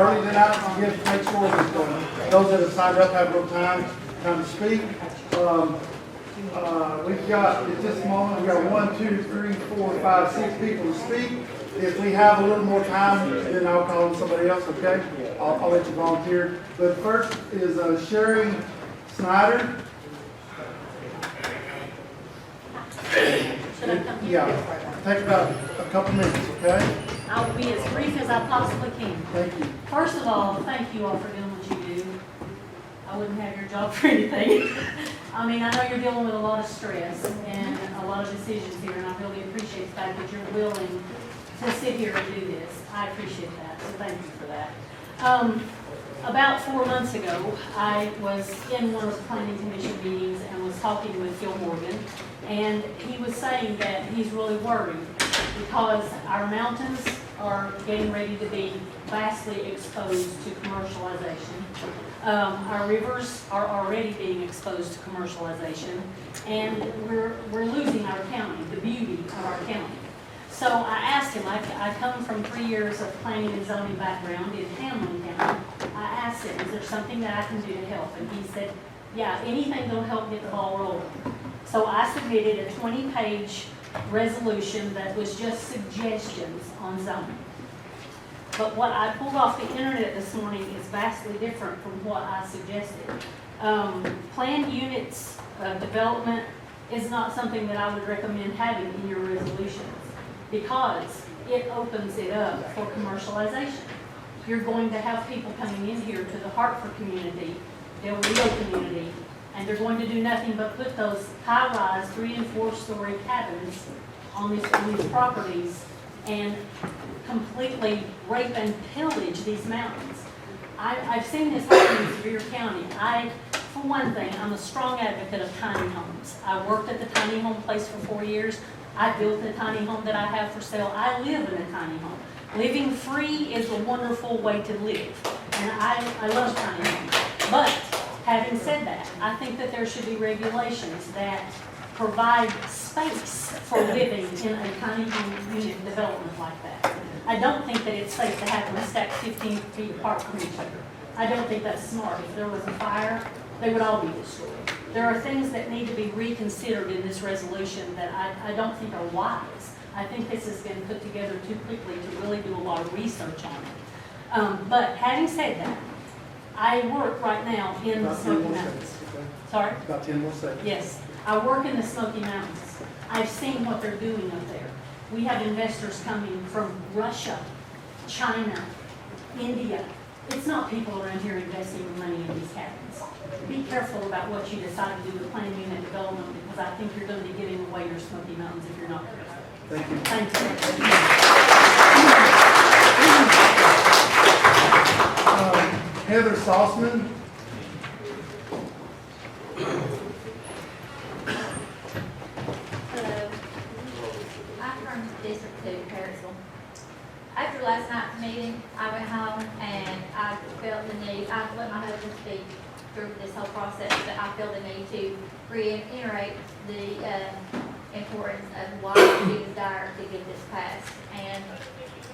early tonight to make sure that those that have signed up have real time to speak. We've got, at this moment, we've got 1, 2, 3, 4, 5, 6 people to speak. If we have a little more time, then I'll call on somebody else, okay? I'll let you volunteer. But first is Sherry Snyder. Should I come here? Yeah, take about a couple minutes, okay? I'll be as brief as I possibly can. Thank you. First of all, thank you all for doing what you do. I wouldn't have your job for anything. I mean, I know you're dealing with a lot of stress and a lot of decisions here, and I really appreciate the fact that you're willing to sit here and do this. I appreciate that, so thank you for that. About 4 months ago, I was in one of the planning commission meetings and was talking with Phil Morgan, and he was saying that he's really worried because our mountains are getting ready to be vastly exposed to commercialization. Our rivers are already being exposed to commercialization, and we're losing our county, the beauty of our county. So I asked him, I come from 3 years of planning and zoning background in Hamlin County. I asked him, is there something that I can do to help? And he said, yeah, anything that'll help get the ball rolling. So I submitted a 20-page resolution that was just suggestions on zoning. But what I pulled off the internet this morning is vastly different from what I suggested. Planned units development is not something that I would recommend having in your resolutions because it opens it up for commercialization. You're going to have people coming in here to the Hartford community, Del Rio community, and they're going to do nothing but put those high-rise 3- and 4-story cabins on these properties and completely rape and pillage these mountains. I've seen this happen in Sevier County. For one thing, I'm a strong advocate of tiny homes. I worked at the tiny home place for 4 years. I built the tiny home that I have for sale. I live in a tiny home. Living free is a wonderful way to live, and I love tiny homes. But having said that, I think that there should be regulations that provide space for living in a tiny home unit development like that. I don't think that it's safe to have them stacked 15 feet apart from each other. I don't think that's smart. If there was a fire, they would all be destroyed. There are things that need to be reconsidered in this resolution that I don't think are wise. I think this has been put together too quickly to really do a lot of research on it. But having said that, I work right now in the Smoky Mountains. Sorry? About 10 more seconds. Yes, I work in the Smoky Mountains. I've seen what they're doing up there. We have investors coming from Russia, China, India. It's not people around here investing money in these cabins. Be careful about what you decide to do with planned unit development because I think you're going to be giving away your Smoky Mountains if you're not careful. Thank you. Thank you. Heather Salzman. Hello. I'm from District 2, Harrisville. After last night's meeting, I went home and I felt the need, I let my husband speak through this whole process, but I felt the need to reiterate the importance of why we desire to get this passed. And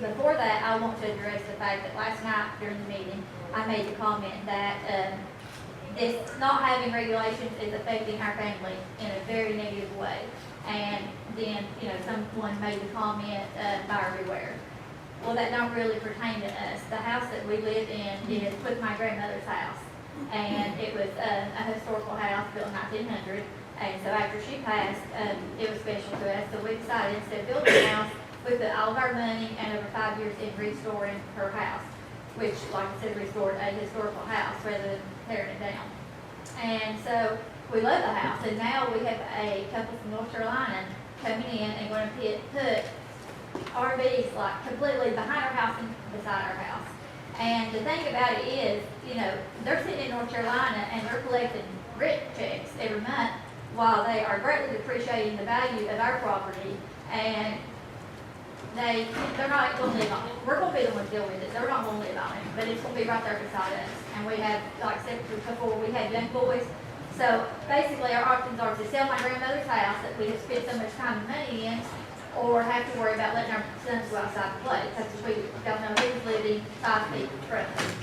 before that, I want to address the fact that last night during the meeting, I made the comment that this not having regulations is affecting our family in a very negative way. And then, someone made the comment, buyer beware. Well, that don't really pertain to us. The house that we live in was my grandmother's house. And it was a historical house built in 1900. And so after she passed, it was special to us. So we decided instead of building a house, we put all of our money and over 5 years in restoring her house, which, like I said, restored a historical house rather than tearing it down. And so we love the house. And now we have a couple from North Carolina coming in and going to put RVs like completely behind our house and beside our house. And the thing about it is, they're sitting in North Carolina and they're collecting rent checks every month while they are greatly depreciating the value of our property. And they're not going to live on it. We're going to be the ones deal with it. They're not going to live on it, but it's going to be right there beside us. And we have, like I said before, we have young boys. So basically our options are to sell my grandmother's house that we have spent so much time and money in, or have to worry about letting our sons go outside to play, because we don't know who's living 5 feet from us.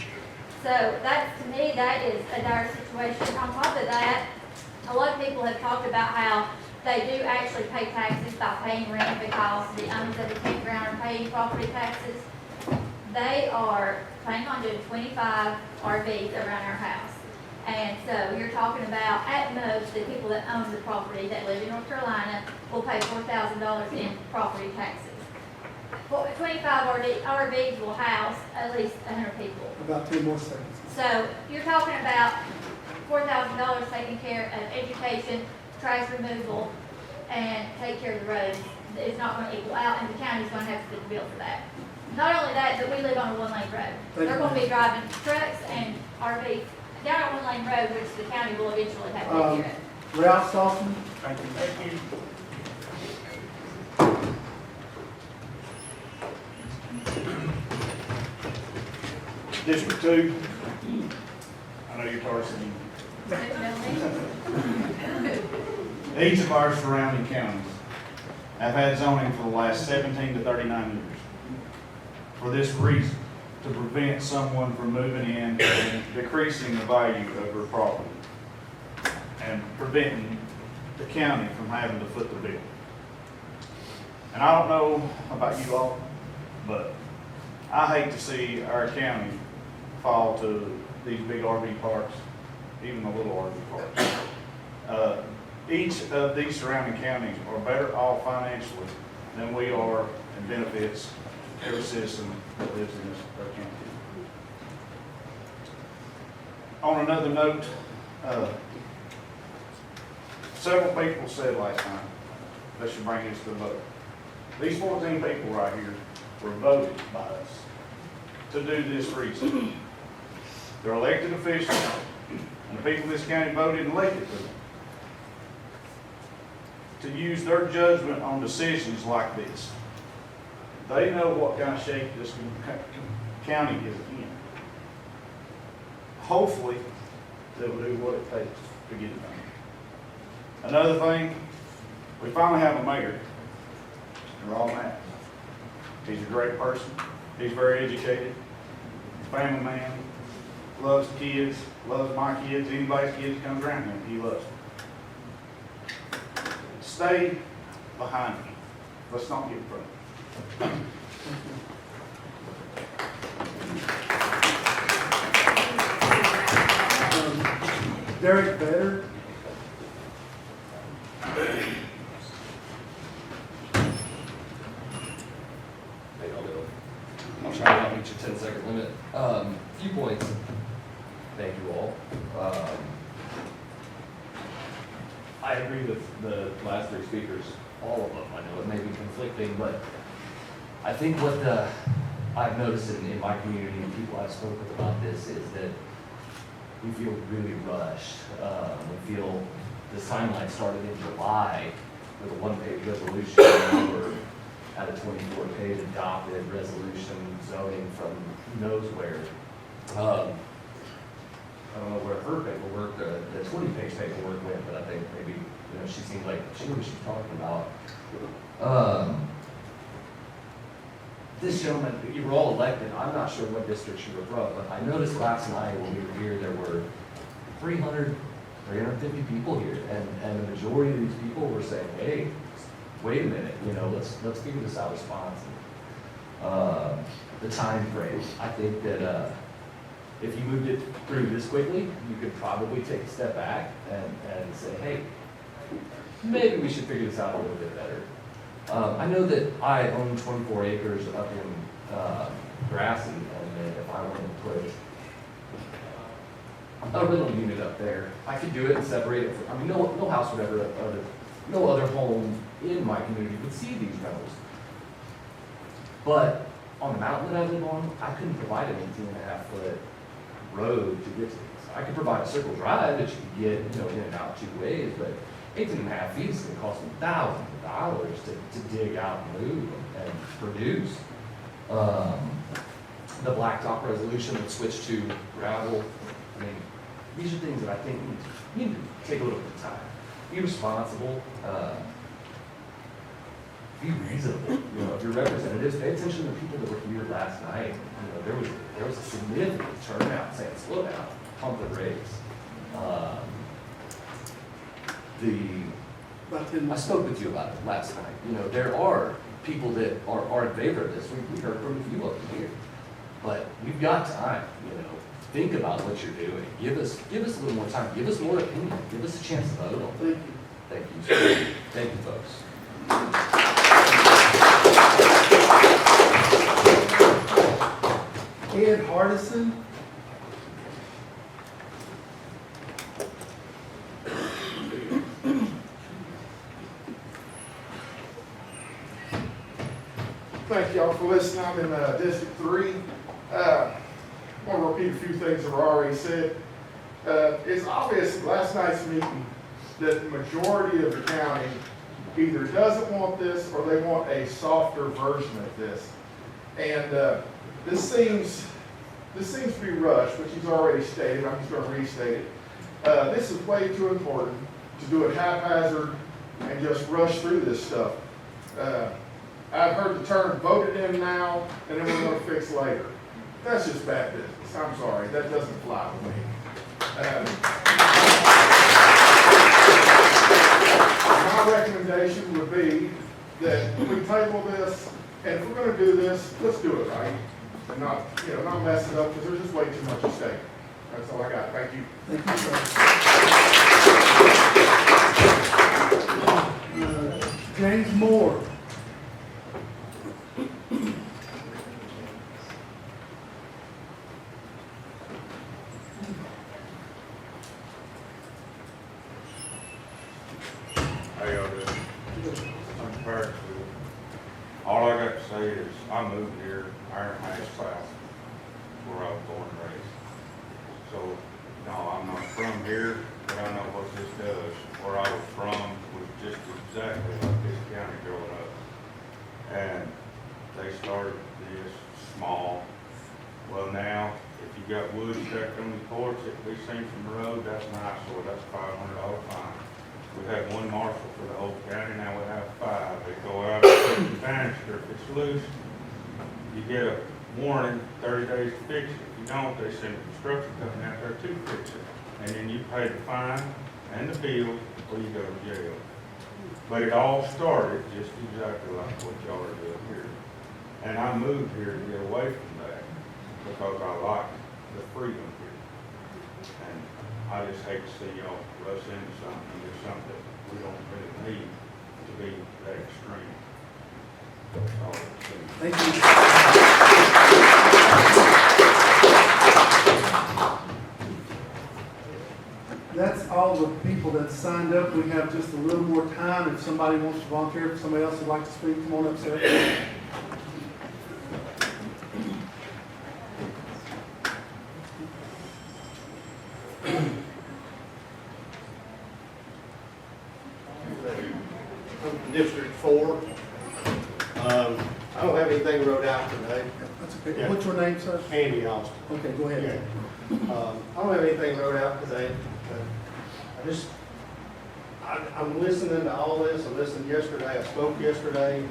So that, to me, that is a dire situation. On top of that, a lot of people have talked about how they do actually pay taxes by paying rent because the owners of the campground are paying property taxes. They are planning on doing 25 RVs around our house. And so you're talking about, at most, the people that own the property that live in North Carolina will pay $4,000 in property taxes. 25 RVs will house at least 100 people. About 2 more seconds. So you're talking about $4,000 taking care of education, trash removal, and take care of the roads. It's not going to equal out, and the county's going to have to foot the bill for that. Not only that, but we live on a 1-lane road. They're going to be driving trucks and RVs down a 1-lane road, which the county will eventually have to take care of. Ralph Saltzman? Thank you. District 2, I know you're Tarzan. Each of our surrounding counties have had zoning for the last 17 to 39 years. For this reason, to prevent someone from moving in and decreasing the value of their property and preventing the county from having to foot the bill. And I don't know about you all, but I hate to see our county fall to these big RV parks, even the little RV parks. Each of these surrounding counties are better off financially than we are and benefits every citizen that lives in this county. On another note, several people said last time they should bring this to the vote. These 14 people right here were voted by us to do this reason. They're elected officials, and the people in this county voted and elected them to use their judgment on decisions like this. They know what kind of shape this county is in. Hopefully, they will do what it takes to get it done. Another thing, we finally have a mayor. We're all mad. He's a great person. He's very educated, family man, loves kids, loves my kids, anybody's kids comes around him, he loves them. Stay behind me. Let's not get in front. Derek Vedder? I'll try not to reach a 10-second limit. Few points. Thank you all. I agree with the last 3 speakers, all of them. I know it may be conflicting, but I think what I've noticed in my community and people I've spoken with about this is that we feel really rushed. We feel this timeline started in July with a 1-page resolution. And we're at a 24-page adopted resolution zoning from who knows where. I don't know where her paperwork, the 20-page paperwork went, but I think maybe, she seemed like she knew what she was talking about. This gentleman, you were all elected. I'm not sure what district you were from, but I noticed last night when we were here, there were 350 people here, and the majority of these people were saying, hey, wait a minute, let's figure this out responsibly. The time frame, I think that if you moved it through this quickly, you could probably take a step back and say, hey, maybe we should figure this out a little bit better. I know that I own 24 acres up in Grassy, and if I wanted to put a rental unit up there, I could do it and separate it from, no house would ever, no other home in my community would see these rentals. But on the mountain that I live on, I couldn't provide an 18.5-foot road to get to these. I could provide a circle drive that you could get, in and out 2 ways, but 18.5 feet is going to cost me thousands of dollars to dig out and move and produce. The blacktop resolution that switched to gravel, these are things that I think need to take a little bit of time. Be responsible. be reasonable. You know, if your representatives, pay attention to the people that were here last night. You know, there was a significant turnout saying, slow down, pump the brakes. About 10 I minutes. spoke with you about it last night. You know, there are people that are in favor of this. We heard from a few of them here. But we've got time, you know. Think about what you're doing. Give us a little more time. Give us more opinion. Give us a chance to vote on it. Thank you. Thank you. Thank you, folks. Ed Hardison. Thank y'all for listening. I'm in District 3. I want to repeat a few things that were already said. It's obvious last night's meeting that the majority of the county either doesn't want this or they want a softer version of this. And this seems to be rushed, which he's already stated. I'm just going to restate it. This is way too important to do it haphazard and just rush through this stuff. I've heard the term voted in now and then we're going to fix later. That's just bad business. I'm sorry. That doesn't fly with me. My recommendation would be that we table this, and if we're going to do this, let's do it right. And not mess it up, because there's just way too much at stake. That's all I got. Thank you. Thank you, sir. James Moore. How y'all doing? I'm Parks. All I got to say is I moved here, Iron Heights South, where I was born and raised. So, no, I'm not from here, but I know what this does. Where I was from was just exactly like this county growing up. And they started this small. Well, now, if you got wood stacked on the porch, it can be seen from the road, that's an eyesore, that's $500 fine. We had one marshal for the whole county, now we have 5. They go out and the banister, if it's loose, you get a warning, 30 days to fix it. If you don't, they send a construction company out there to fix it. And then you pay the fine and the bill, or you go to jail. But it all started just exactly like what y'all are doing here. And I moved here to get away from that because I like the freedom here. And I just hate to see y'all rush into something, do something that we don't really need to be that extreme. That's all I'm saying. Thank you. That's all the people that signed up. We have just a little more time. If somebody wants to volunteer, if somebody else would like to speak, come on up, sir. District 4. I don't have anything wrote out today. That's okay. Yeah. What's your name, sir? Andy Austin. Okay, go ahead. I don't have anything wrote out today. I'm listening to all this. I listened yesterday. I spoke yesterday.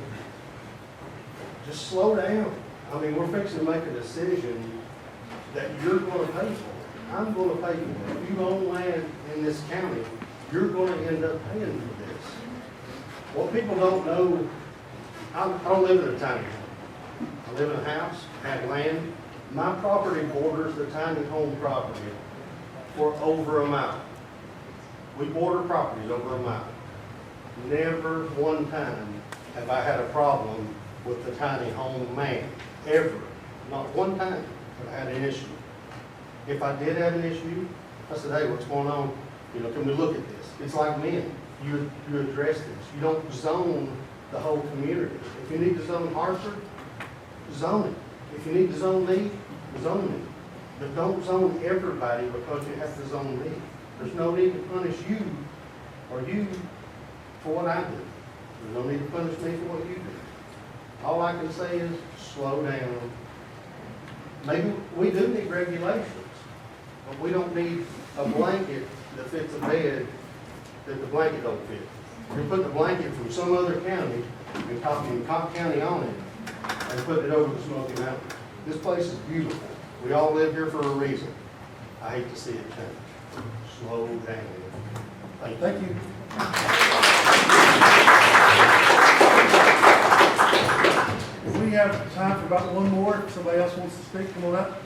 Just slow down. I mean, we're fixing to make a decision that you're going to pay for. I'm going to pay for it. If you own land in this county, you're going to end up paying for this. What people don't know, I don't live in a tiny home. I live in a house, have land. My property borders the tiny home property for over a mile. We border properties over a mile. Never one time have I had a problem with the tiny home man, ever. Not one time have I had an issue. If I did have an issue, I said, hey, what's going on? You know, can we look at this? It's like men. You address this. You don't zone the whole community. If you need to zone Hartford, zone it. If you need to zone me, zone me. But don't zone everybody because you have to zone me. There's no need to punish you or you for what I do. There's no need to punish me for what you do. All I can say is slow down. Maybe we do need regulations, but we don't need a blanket that fits a bed that the blanket don't fit. You're putting a blanket from some other county and copying Cocke County on it and putting it over the Smoky Mountains. This place is beautiful. We all live here for a reason. I hate to see it change. Slow down. Thank you. If we have time for about one more, if somebody else wants to speak, come on up.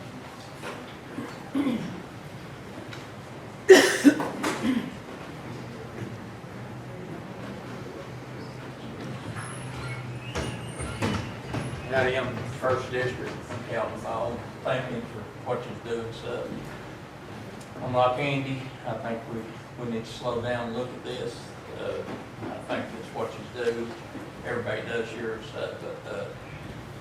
Howdy, I'm First District from Calvin. Thank you for what you're doing, so. I'm like Andy, I think we need to slow down and look at this. I think that's what you do. Everybody does yours, but,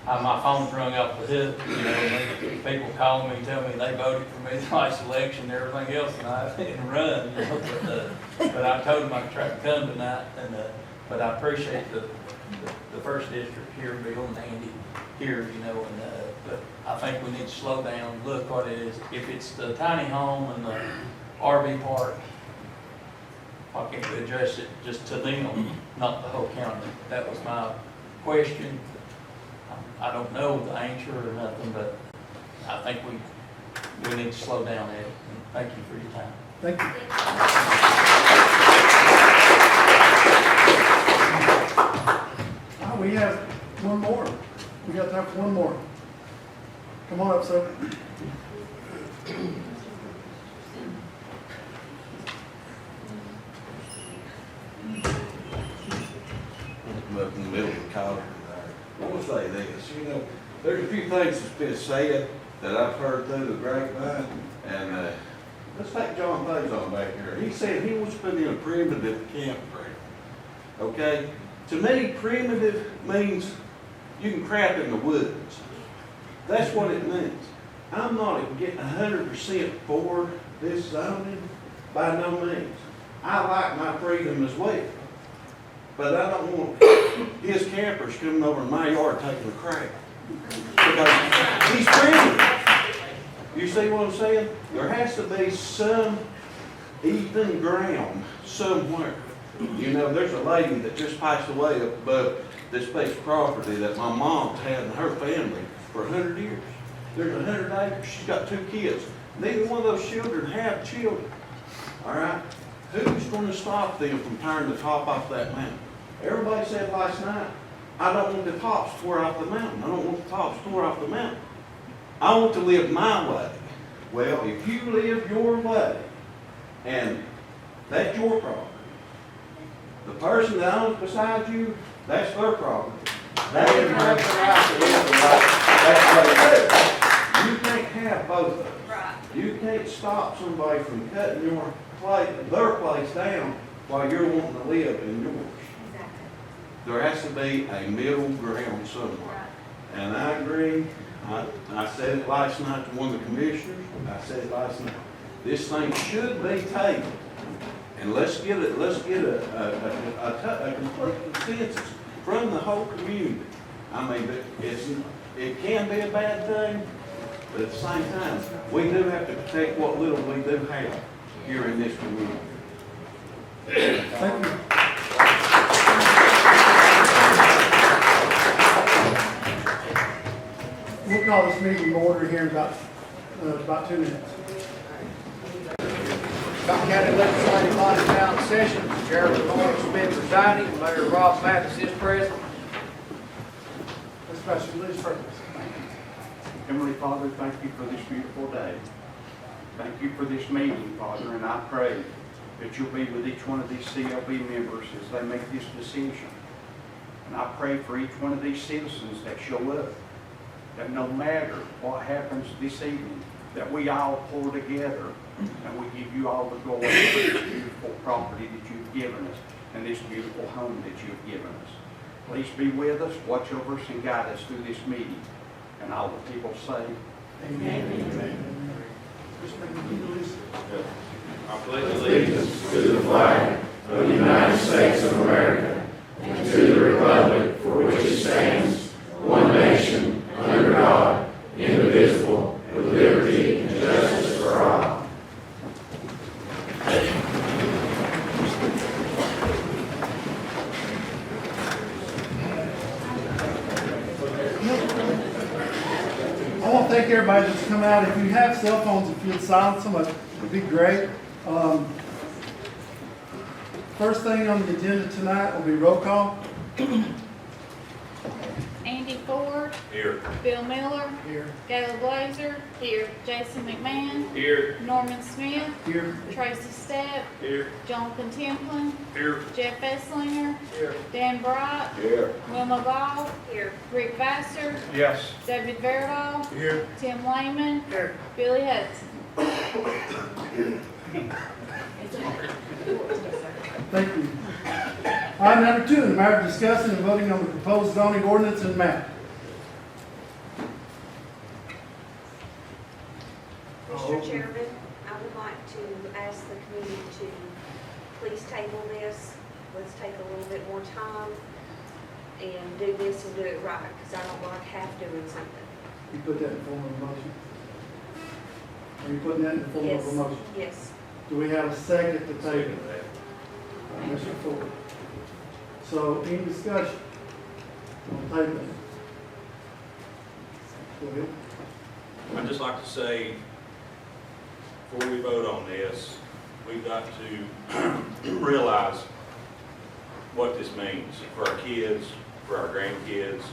my phone's rung off the hook, you know, and people call me, tell me they voted for me the last election and everything else, and I didn't run, you know, but I told them I'd try to come tonight, and, but I appreciate the First District here, Bill and Andy here, you know, and, but I think we need to slow down, look what it is. If it's the tiny home and the RV park, why can't we address it just to them, not the whole county? That was my question. I don't know the answer or nothing, but I think we need to slow down at it. And thank you for your time. Thank you. We have one more. We got time for one more. Come on up, sir. I'm up in the middle of the collar. I want to say this, you know, there's a few things that's been said that I've heard through the grapevine, and let's take John Faison back here. He said he wants to put in a primitive campground. Okay? To me, primitive means you can crap in the woods. That's what it means. I'm not getting 100% for this zoning, by no means. I like my freedom as well. But I don't want his campers coming over in my yard taking a crap. Because he's primitive. You see what I'm saying? There has to be some even ground somewhere. You know, there's a lady that just passed away up above this piece of property that my mom's had in her family for 100 years. There's 100 acres. She's got 2 kids. Neither one of those children have children. All right? Who's going to stop them from tearing the top off that mountain? Everybody said last night, I don't want the tops tore off the mountain. I don't want the tops tore off the mountain. I want to live my way. Well, if you live your way, and that's your property, the person that owns beside you, that's their property. They didn't have the right to live the way that's what they do. You can't have both of them. Right. You can't stop somebody from cutting their place down while you're wanting to live in yours. Exactly. There has to be a middle ground somewhere. Right. And I agree. I said it last night to one of the commissioners. I said it last night. This thing should be tabled. And let's get a complete consensus from the whole community. I mean, it can be a bad thing, but at the same time, we do have to protect what little we do have here in this community. Thank you. We'll call this meeting to order here in about 2 minutes. Cocke County Legislative Body now in session. Chairman Lawrence Smith presiding. Mayor Rob Mathis is present. Let's pass your list first. Heavenly Father, thank you for this beautiful day. Thank you for this meeting, Father, and I pray that you'll be with each one of these CLB members as they make this decision. And I pray for each one of these citizens that show up, that no matter what happens this evening, that we all pull together and we give you all the glory for this beautiful property that you've given us and this beautiful home that you've given us. Please be with us, watch over us, and guide us through this meeting. And all the people say, Amen. Amen. I pledge allegiance to the flag of the United States of America and to the republic for which it stands, one nation, under God, indivisible, with liberty and justice for all. everybody that's come out. If you have cell phones, if you'd silence them, it'd be great. First thing on the agenda tonight will be roll call. Andy Ford. Here. Bill Miller. Here. Gayla Blazer. Here. Jason McMahon. Here. Norman Smith. Here. Tracy Stepp. Here. Jonathan Templin. Here. Jeff Esslinger. Here. Dan Bright. Here. Wilma Ball. Here. Rick Vassar. Yes. David Verdahl. Here. Tim Lehman. Here. Billy Hudson. Thank you. Item number 2, the matter discussing and voting on the proposed zoning ordinance and map. Mr. Chairman, I would like to ask the committee to please table this. Let's take a little bit more time and do this and do it right, because I don't like half doing something. You put that in the form of a motion? Are you putting that in the form of a Yes, motion? yes. Do we have a second to table? Mr. Ford. So, any discussion on table? Go ahead. I'd just like to say, before we vote on this, we've got to realize what this means for our kids, for our grandkids.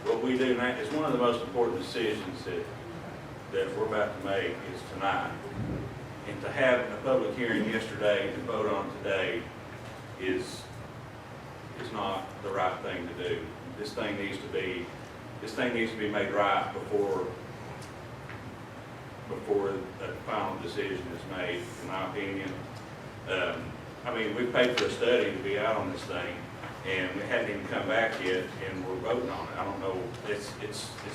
What we do now is one of the most important decisions that we're about to make is tonight. And to have a public hearing yesterday and vote on today is not the right thing to do. This thing needs to be made right before a final decision is made, in my opinion. I mean, we paid for a study to be out on this thing, and it hadn't even come back yet, and we're voting on it. I don't know, it's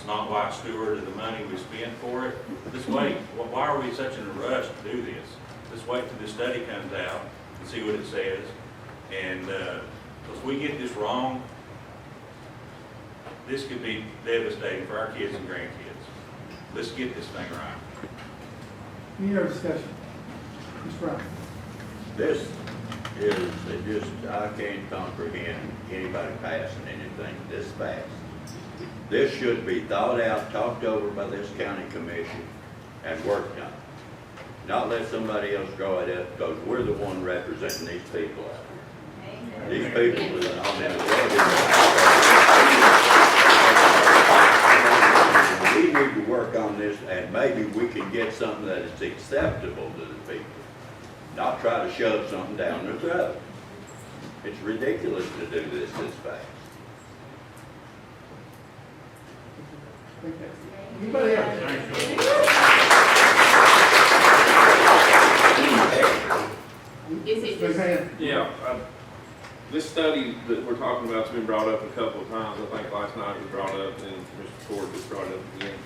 not wise steward of the money we spent for it. Just wait. Why are we such in a rush to do this? Just wait till the study comes out and see what it says. And if we get this wrong, this could be devastating for our kids and grandkids. Let's get this thing right. Any other discussion? Ms. Brown? This is, I can't comprehend anybody passing anything this fast. This should be thought out, talked over by this county commission, and worked on. Not let somebody else draw it up, because we're the one representing these people out here. These people that are on the we need to work on this, and maybe we can get something that is acceptable to the people. Not try to shove something down their throat. It's ridiculous to do this fast. Anybody else? McMahon? Yeah, this study that we're talking about has been brought up a couple of times. I think last night it was brought up, and Mr. Ford just brought it up again.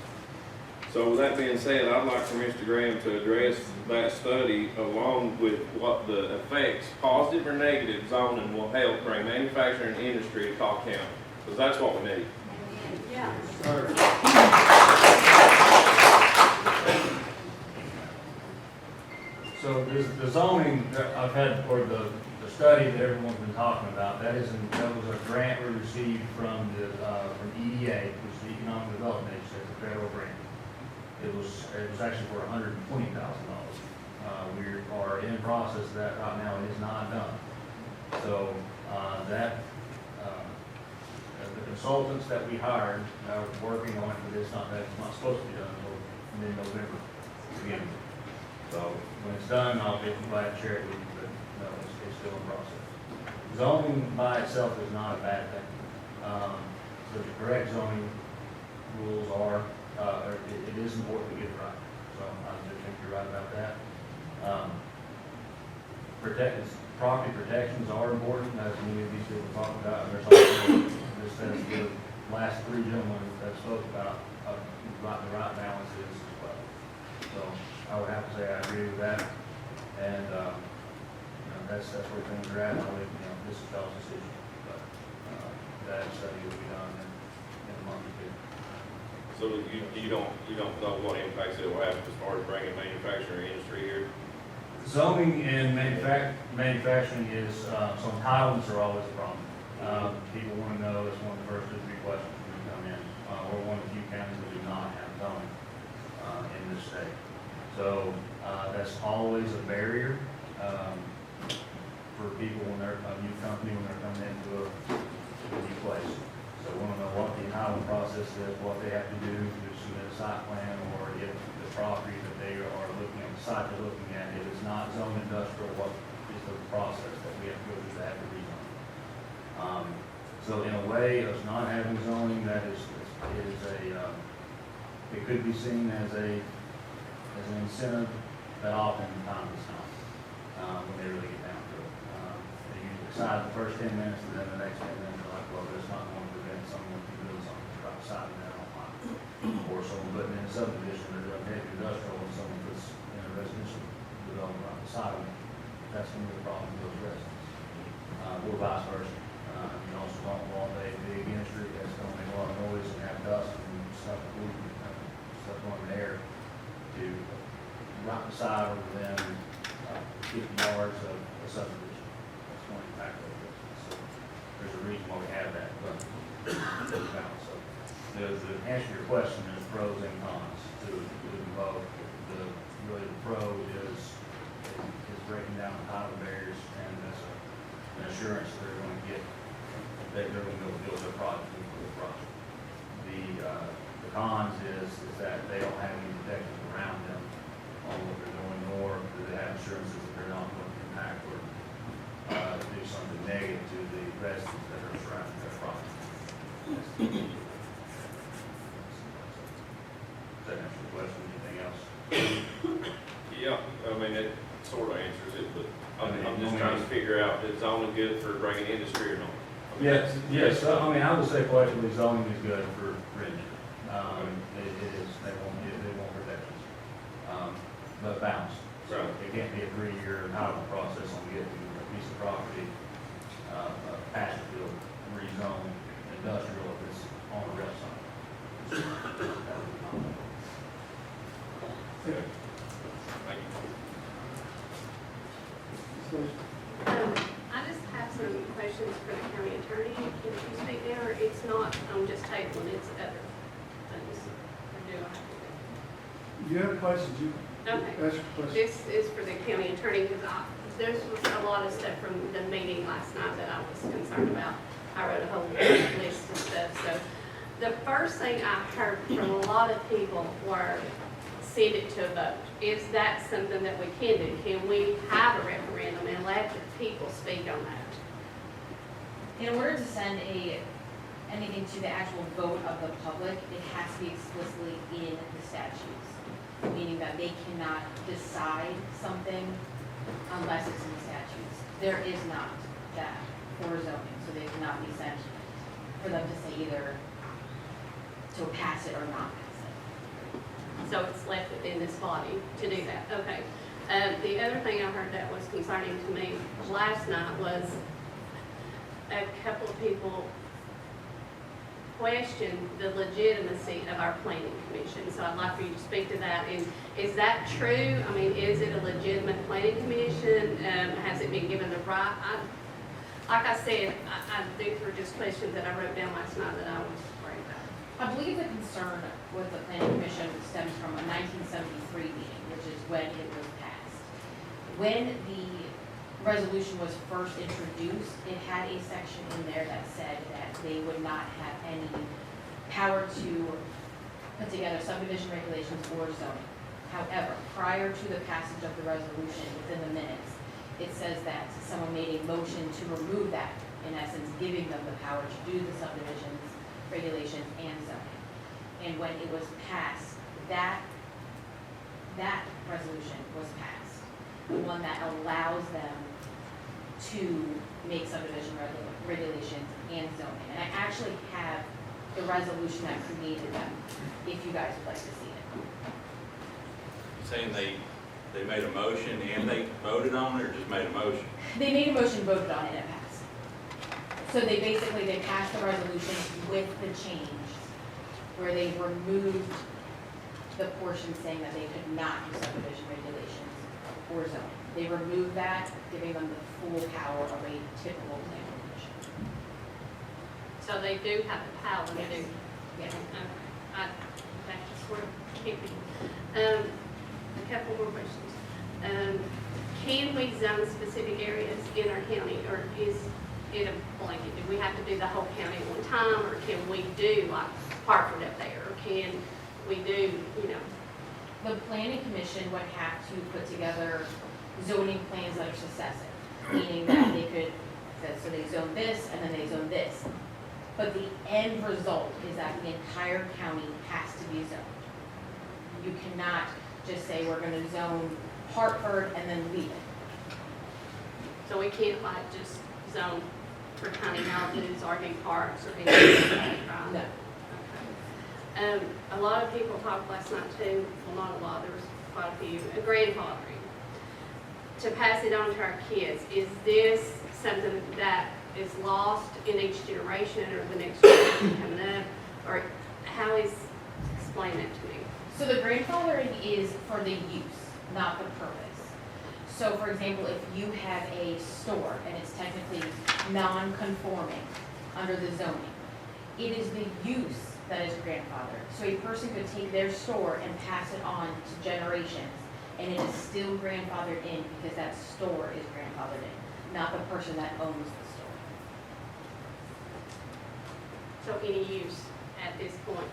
So with that being said, I'd like for Mr. Graham to address that study along with what the effects, positive or negative, zoning will help bring manufacturing industry to Cocke County, because that's what we need. Yeah. So the zoning that I've had, or the study that everyone's been talking about, that was a grant we received from from EDA, which is the Economic Development Agency, it's a federal grant. It was actually for $120,000. We are in process of that right now. It is not done. So the consultants that we hired are working on it, but it's not supposed to be done until mid-November beginning. So when it's done, I'll be glad to share it with you, but no, it's still in process. Zoning by itself is not a bad thing. So the correct zoning rules are, it is important to get it right. So I just think you're right about that. Property protections are important, as many of these people talk about. And there's also, just as the last three gentlemen that spoke about, the right balance is as well. So I would have to say I agree with that. And that's where things are at. This is y'all's decision, but that study will be done in a month or two. So you don't know what impacts it will have as far as bringing manufacturing industry here? Zoning and manufacturing is, so entitlements are always a problem. People want to know, it's one of the first 2 or 3 questions when we come in. We're one of the few counties that do not have zoning. in this state. So that's always a barrier for people when they're a new company, when they're coming into a new place. So we want to know what the entitlement process is, what they have to do to submit a site plan, or if the property that they are looking at, the site they're looking at, if it's not zone industrial, what is the process that we have to go through to have to rezone. So in a way, us not having zoning, that is it could be seen as an incentive that often times it's not, when they really get down to it. They usually decide the first 10 minutes, and then the next 10 minutes are like, well, that's not going to prevent someone from doing something about deciding that on line. Or someone putting in a subdivision, they're doing heavy industrial, and someone puts in a residential development right beside them, that's going to be a problem with those residents. Or vice versa. You also don't want a big industry that's going to make a lot of noise and have dust and stuff going in the air to right beside over them 50 yards of a subdivision. That's going to impact those residents. So there's a reason why we have that. But so to answer your question, there's pros and cons to doing both. Really the pro is breaking down the title barriers, and that's an assurance they're going to get that they're going to go build their project for the project. The cons is that they don't have any protections around them on what they're doing, nor do they have assurances that they're not going to impact or do something negative to the residents that are surrounding their property. Does that answer the question? Anything else? Yeah, I mean, it sort of answers it, but I'm just trying to figure out, is zoning good for bringing industry or not? I mean, Yes, I mean, I would say collectively zoning is good for industry. It is, they won't protections. But balanced. So Right. it can't be a 3-year entitlement process on getting a piece of property, a pasture field, rezone industrial if it's on the rail side. Thank you. I just have some questions for the county attorney. Can you speak now, or it's not on just tabling, it's other things? Or do I have to You have a question, you, do? Okay. ask your question. This is for the county attorney, because there's a lot of stuff from the meeting last night that I was concerned about. I wrote a whole list of stuff. So the first thing I heard from a lot of people were send it to a vote. Is that something that we can do? Can we have a referendum and let the people speak on that? In order to send anything to the actual vote of the public, it has to be explicitly in the statutes, meaning that they cannot decide something unless it's in the statutes. There is not that for zoning, so they cannot be sent for them to say either to pass it or not pass it. So it's left within this body to do that, okay. The other thing I heard that was concerning to me last night was a couple of people questioned the legitimacy of our planning commission. So I'd like for you to speak to that. And is that true? I mean, is it a legitimate planning commission? Has it been given the right? Like I said, these were just questions that I wrote down last night that I was worried about. I believe the concern with the planning commission stems from a 1973 meeting, which is when it was passed. When the resolution was first introduced, it had a section in there that said that they would not have any power to put together subdivision regulations or zoning. However, prior to the passage of the resolution, within the minutes, it says that someone made a motion to remove that, in essence, giving them the power to do the subdivisions, regulations, and zoning. And when it was passed, that resolution was passed, the one that allows them to make subdivision regulations and zoning. And I actually have the resolution that created them, if you guys would like to see it. Saying they made a motion and they voted on it, or just made a motion? They made a motion, voted on it, and it passed. So they passed the resolution with the change, where they removed the portion saying that they could not do subdivision regulations or zoning. They removed that, giving them the full power of a typical planning commission. So they do have the power to do. Yes. Okay. That's where Camping. A couple more questions. Can we zone specific areas in our county, or is it a blanket? Do we have to do the whole county at one time, or can we do like Hartford up there, or can we do, you know? The planning commission would have to put together zoning plans that are successive, meaning that they could, so they zone this and then they zone this. But the end result is that the entire county has to be zoned. You cannot just say we're gonna zone Hartford and then leave it. So we can't like just zone for tiny houses, RV parks, or anything like that, right? No. Okay. A lot of people talked last night too, well, not a lot, there was quite a few, grandfathering. To pass it on to our kids, is this something that is lost in each generation, or the next generation coming up? Or how is, explain that to me. So the grandfathering is for the use, not the purpose. So for example, if you have a store and it's technically non-conforming under the zoning, it is the use that is grandfathered. So a person could take their store and pass it on to generations, and it is still grandfathered in because that store is grandfathered in, not the person that owns the store. So any use at this point?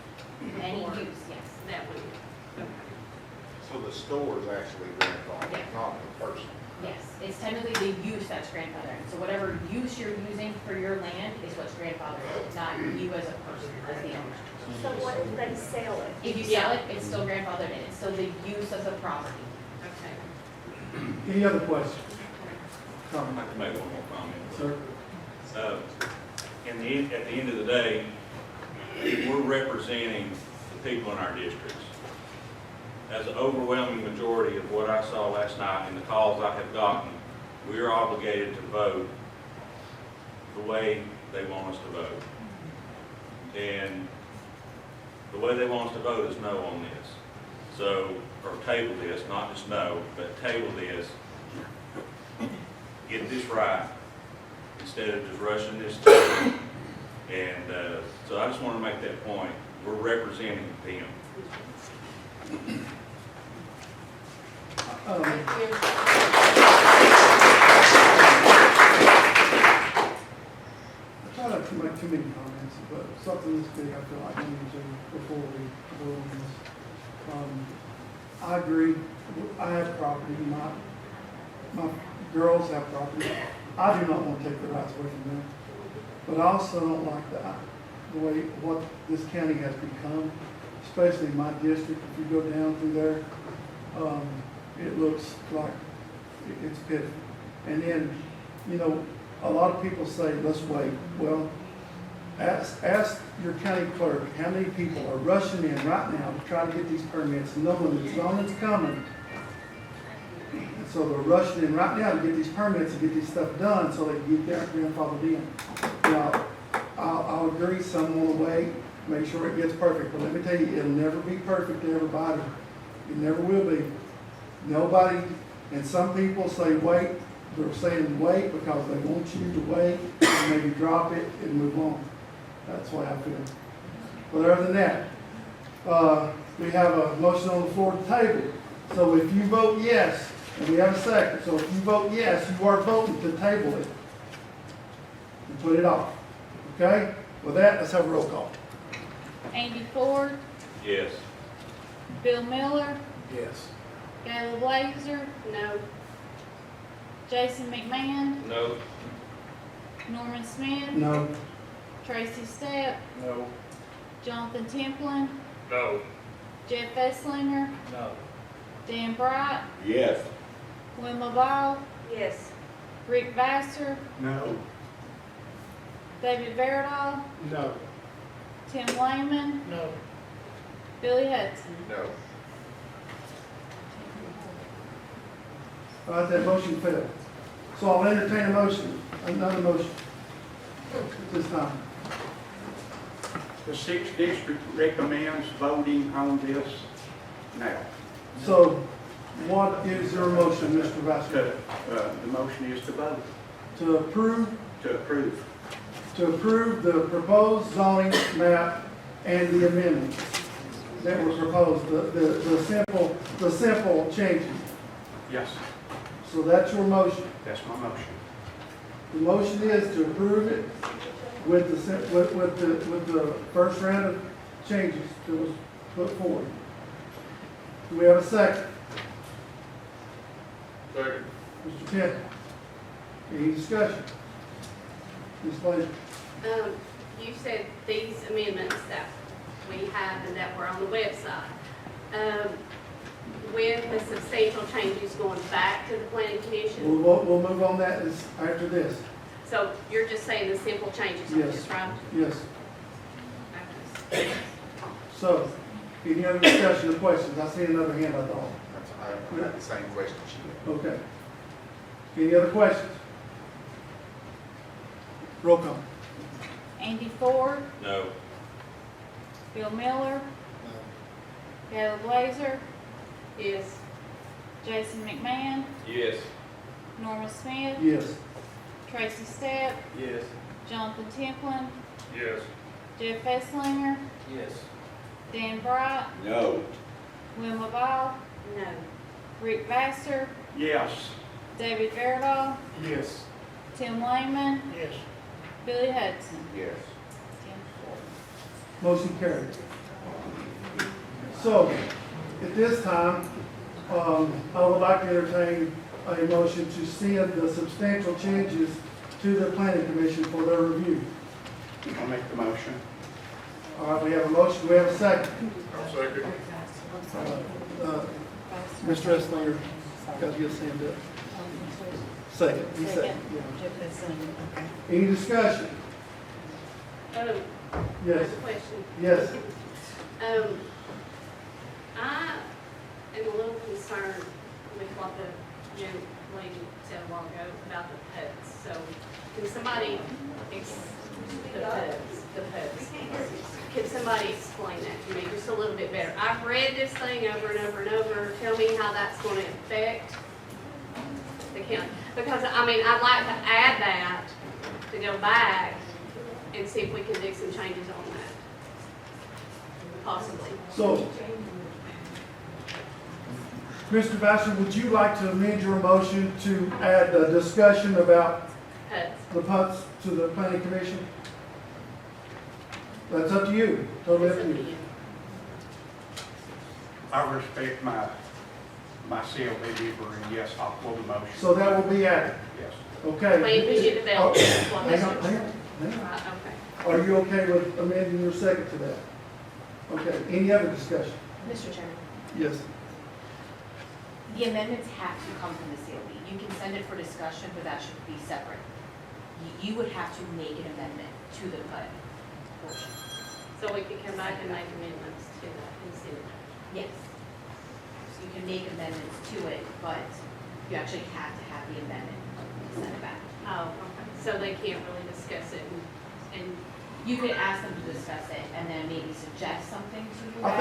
Any Or use, yes. that one? Okay. So the store is actually grandfathered, Yeah. not the person. Yes, it's technically the use that's grandfathered. So whatever use you're using for your land is what's grandfathered, not you as a person, as the owner. So what if they sell it? If you sell it, it's still grandfathered in. It's still the use of the property. Okay. Any other questions? I'd like to make one more comment. Sir? At the end of the day, we're representing the people in our districts. As an overwhelming majority of what I saw last night and the calls I have gotten, we are obligated to vote the way they want us to vote. And the way they want us to vote is no on this. So, or table this, not just no, but table this, get this right, instead of just rushing this through. And so I just want to make that point. We're representing them. I try not to make too many comments, but something this big, I feel like I need to before we go on this. I agree. I have property. My girls have property. I do not want to take the rights away from them. But I also don't like the way what this county has become, especially my district. If you go down through there, it looks like it's pitiful. And then, you know, a lot of people say, let's wait. Well, ask your county clerk how many people are rushing in right now to try to get these permits, knowing that zoning's coming. And so they're rushing in right now to get these permits and get this stuff done so they can get their grandfathered in. Now, I'll agree, some want to wait, make sure it gets perfect, but let me tell you, it'll never be perfect to everybody. It never will be. Nobody, and some people say wait, they're saying wait because they want you to wait and maybe drop it and move on. That's the way I feel. But other than that, we have a motion on the floor to table. So if you vote yes, and we have a second, so if you vote yes, you are voting to table it and put it off. Okay? With that, let's have a roll call. Andy Ford, Yes. Bill Miller, Yes. Gayla Blazer, No. Jason McMahon, No. Norman Smith, No. Tracy Stepp, No. Jonathan Templin, No. Jeff Esslinger, No. Dan Bright, Yes. Wilma Ball, Yes. Rick Vassar, No. David Verdall, No. Tim Lehman, No. Billy Hudson. No. All right, that motion failed. So I'll entertain a motion, another motion at this time. The 6th district recommends voting on this now. So what is your motion, Mr. Vice Chair? The motion is to vote, To approve, to approve. the proposed zoning map and the amendments. that were proposed, the simple changes. Yes, So that's your motion. that's my motion. The motion is to approve it with the first round of changes that was put forward. Do we have a second? Second. Mr. Kent? Any discussion? Ms. Blazer? You said these amendments that we have and that were on the website, with the substantial changes going back to the planning commission. We'll move on that after this. So you're just saying the simple changes on Yes. this, right? Yes. So, any other discussion or questions? I see another hand, I thought. I had the same question she had. Okay. Any other questions? Roll call. Andy Ford, No. Bill Miller, Gayla Blazer, Yes. Jason McMahon, Yes. Norma Smith, Yes. Tracy Stepp, Yes. Jonathan Templin, Yes. Jeff Esslinger, Yes. Dan Bright, No. Wilma Ball, No. Rick Vassar, Yes. David Verda, Yes. Tim Lehman, Yes. Billy Hudson. Yes. 10-4. Motion carried. So, at this time, I would like to entertain a motion to send the substantial changes to the planning commission for their review. I'll make the motion. All right, we have a motion, we have a second. I'll second. Mr. Esslinger, got his hand up. Second, he second. Any discussion? I Yes. have a question. Yes. I am a little concerned with what the young lady said a while ago about the pets. So can somebody, the pets, can somebody explain that to me just a little bit better? I've read this thing over and over and over. Tell me how that's going to affect the county. Because, I mean, I'd like to add that, to go back and see if we can do some changes on that. Possibly. So, Mr. Vassar, would you like to amend your motion to add a discussion about Pets. the putts to the planning commission? That's up to you, totally up to you. I respect my CLB member, and yes, I'll pull the motion. So that will be added, Yes. okay? Planning commission development. is what Hang this on, is. hang on, hang on. Right, okay. Are you okay with amending your second to that? Okay, any other discussion? Mr. Chairman, Yes. the amendments have to come from the CLB. You can send it for discussion, but that should be separate. You would have to make an amendment to the PUD portion. So we can come back and make amendments to that and see it. Yes. So you can make amendments to it, but you actually have to have the amendment and send it back. Oh, okay. So they can't really discuss it and You could ask them to discuss it and then maybe suggest something to you. I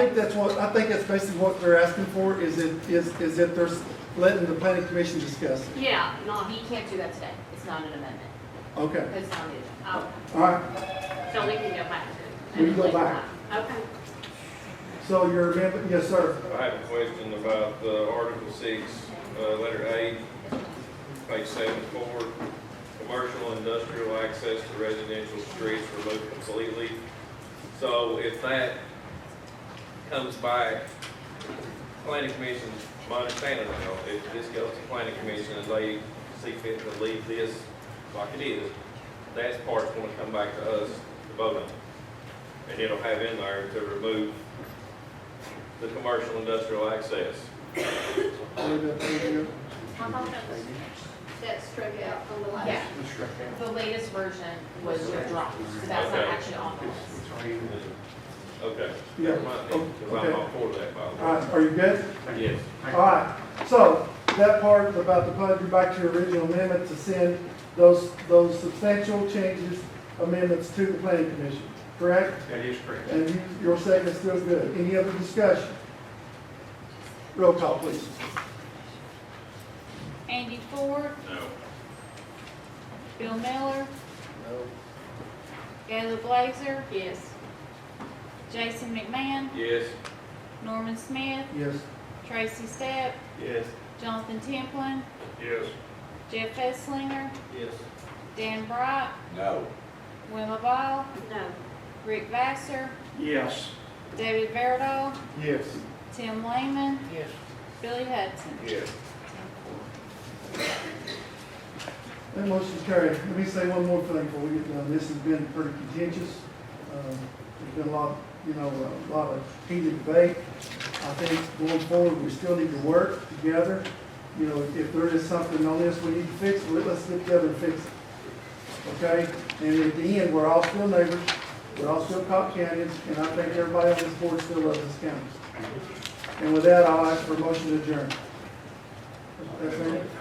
think that's basically what they're asking for, is that they're letting the planning commission discuss it. yeah, not, We can't do that today. It's not an amendment. Okay, It's not on the agenda. oh, all right, so we can go back to it. We can go back. Okay. so your amendment, yes, sir. I have a question about Article 6, letter A, page 74. Commercial industrial access to residential streets removed completely. So if that comes back, planning commission, my understanding now, if this goes to planning commission and they see fit to leave this like it is, that part's gonna come back to us to vote on. And it'll have in there to remove the commercial industrial access. That's struck out on the last. Yeah. The latest version was dropped, so that's not Okay. actually on the list. Okay. Yeah. Never mind then, 'cause I'm all for that, by the way. All right, are you good? Yes. All right, so that part about the PUD, you're back to your original amendment to send those substantial changes, amendments to the planning commission, correct? That is correct. And your second is still good. Any other discussion? Roll call, please. Andy Ford, No. Bill Miller, Gayla Blazer, Yes. Jason McMahon, Yes. Norman Smith, Yes. Tracy Stepp, Yes. Jonathan Templin, Yes. Jeff Esslinger, Yes. Dan Bright, No. Wilma Ball, No. Rick Vassar, Yes. David Verdall, Yes. Tim Lehman, Yes. Billy Hudson. Yes. That motion's carried. Let me say one more thing before we get done. This has been pretty contentious. There's been a lot, a lot of heated debate. I think going forward, we still need to work together. If there is something on this we need to fix, let's get together and fix it. Okay? And at the end, we're all still neighbors. We're all still Cocke Countyans, and I think everybody on this board still loves this county. And with that, I'll ask for a motion to adjourn.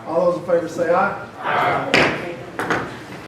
All those in favor say aye. Aye.